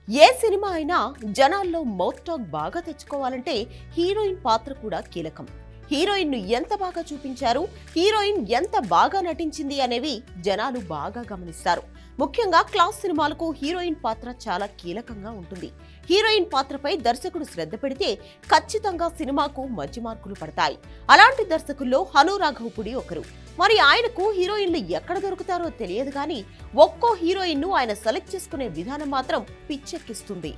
ఏ cinema అయినా జనాల్లో mouth talk బాగా తెచ్చుకోవాలంటే హీరోయిన్ పాత్ర కూడా కీలకం. హీరోయిన్ ను ఎంత బాగా చూపించారు, హీరోయిన్ ఎంత బాగా నటించింది అనేవి జనాలు బాగా గమనిస్తారు. ముఖ్యంగా క్లాస్ సినిమాలకు హీరోయిన్ పాత్ర చాలా కీలకంగా ఉంటుంది. హీరోయిన్ పాత్రపై దర్శకుడు శ్రద్ధ పెడితే ఖచ్చితంగా సినిమాకు మంచి మార్కులు పడతాయి. అలాంటి దర్శకుల్లో హను రాఘవపుడి ఒకరు. మరి ఆయనకు హీరోయిన్లు ఎక్కడ దొరుకుతారో తెలియదు కానీ ఒక్కో హీరోయిన్ ను ఆయన సెలెక్ట్ చేసుకునే విధానం మాత్రం పిచ్చెక్కిస్తుంది.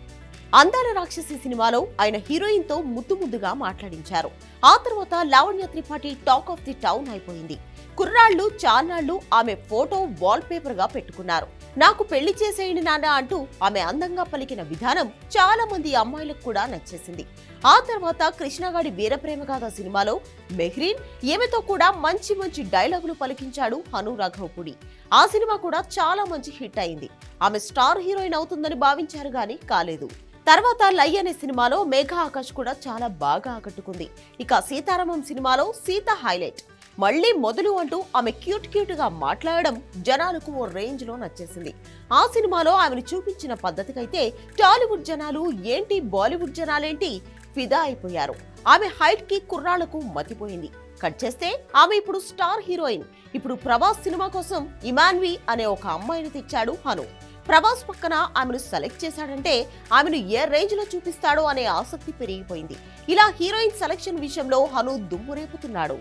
అందాల రాక్షసి సినిమాలో ఆయన హీరోయిన్ తో ముద్దుగా మాట్లాడించారు. ఆ తర్వాత Lavanya Tripathi talk of the town అయిపోయింది. కుర్రాళ్లు చాన్నాళ్లు ఆమె ఫోటో వాల్ పేపర్ గా పెట్టుకున్నారు. నాకు పెళ్లి చేసేయండి నాన్న అంటూ ఆమె అందంగా పలికిన విధానం చాలా మంది అమ్మాయిలకు కూడా నచ్చేసింది. ఆ తర్వాత కృష్ణగాడి వీరప్రేమగాథ సినిమాలో మెహ్రీన్ ఈమెతో కూడా మంచి డైలాగులు పలికించాడు హను రాఘవపుడి. ఆ సినిమా కూడా చాలా మంచి హిట్ అయింది. ఆమె స్టార్ హీరోయిన్ అవుతుందని భావించారు గానీ కాలేదు. తర్వాత లై అనే సినిమాలో మేఘా ఆకాష్ కూడా చాలా బాగా ఆకట్టుకుంది. ఇక సీతారామం సినిమాలో సీత హైలైట్. మళ్లీ మొదలు అంటూ ఆమె క్యూట్ గా మాట్లాడడం జనాలకు ఓ రేంజ్ లో నచ్చేసింది. ఆ సినిమాలో ఆమెను చూపించిన పద్ధతికైతే టాలీవుడ్ జనాలు ఏంటి, బాలీవుడ్ జనాలేంటి ఫిదా అయిపోయారు. ఆమె హైట్ కి కుర్రాళ్లకు మతిపోయింది. కట్ చేస్తే ఆమె ఇప్పుడు స్టార్ హీరోయిన్. ఇప్పుడు ప్రభాస్ సినిమా కోసం ఇమాన్వి అనే ఒక అమ్మాయిని తెచ్చాడు హను. ప్రభాస్ పక్కన ఆమెను సెలెక్ట్ చేశాడంటే ఆమెను ఏ రేంజ్ లో చూపిస్తాడో అనే ఆసక్తి పెరిగిపోయింది. ఇలా హీరోయిన్ సెలెక్షన్ విషయంలో హను దుమ్ము రేపుతున్నాడు.